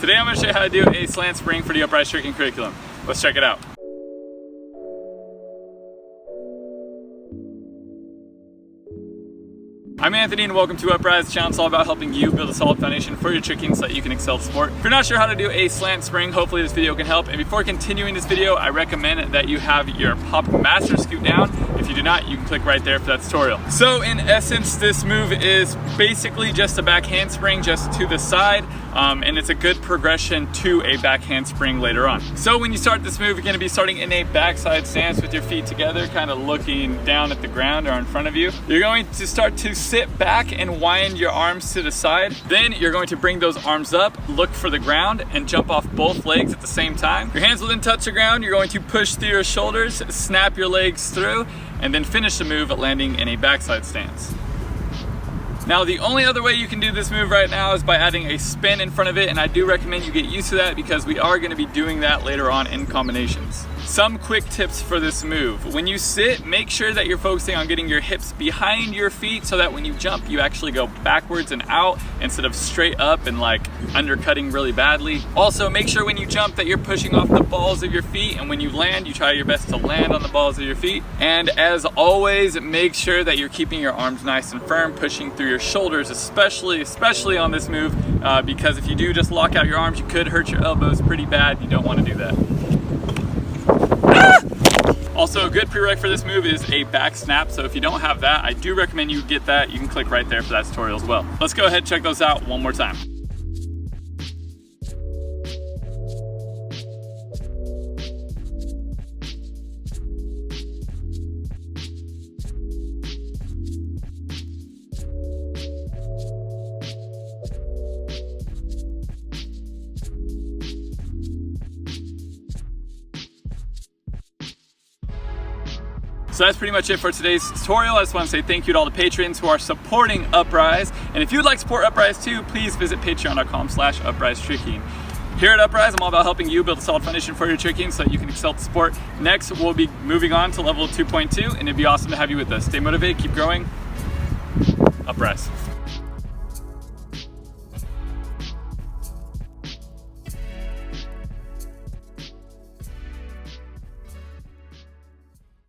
Today I'm going to show you how to do a slant spring for the Upraiz Tricking curriculum. Let's check it out. I'm Anthony and welcome to Upraiz. The channel is all about helping you build a solid foundation for your tricking so that you can excel at the sport. If you're not sure how to do a slant spring, hopefully this video can help. And before continuing this video, I recommend that you have your Pop Master scoot down. If you do not, you can click right there for that tutorial. So in essence, this move is basically just a back handspring just to the side. And it's a good progression to a back handspring later on. So when you start this move, you're going to be starting in a backside stance with your feet together, kind of looking down at the ground or in front of you. You're going to start to sit back and wind your arms to the side. Then you're going to bring those arms up, look for the ground, and jump off both legs at the same time. Your hands will then touch the ground. You're going to push through your shoulders, snap your legs through, and then finish the move landing in a backside stance. Now the only other way you can do this move right now is by adding a spin in front of it, and I do recommend you get used to that because we are going to be doing that later on in combinations. Some quick tips for this move. When you sit, make sure that you're focusing on getting your hips behind your feet so that when you jump, you actually go backwards and out instead of straight up and like undercutting really badly. Also, make sure when you jump that you're pushing off the balls of your feet, and when you land, you try your best to land on the balls of your feet. And as always, make sure that you're keeping your arms nice and firm, pushing through your shoulders, especially on this move, because if you do just lock out your arms, you could hurt your elbows pretty bad. You don't want to do that. Also, a good prereq for this move is a back snap, so if you don't have that, I do recommend you get that. You can click right there for that tutorial as well. Let's go ahead and check those out one more time. So that's pretty much it for today's tutorial. I just want to say thank you to all the patrons who are supporting Upraiz. And if you'd like to support Upraiz too, please visit patreon.com/Upraiz Tricking. Here at Upraiz, I'm all about helping you build a solid foundation for your tricking so that you can excel at the sport. Next, we'll be moving on to level 2.2, and it'd be awesome to have you with us. Stay motivated, keep growing. Upraiz.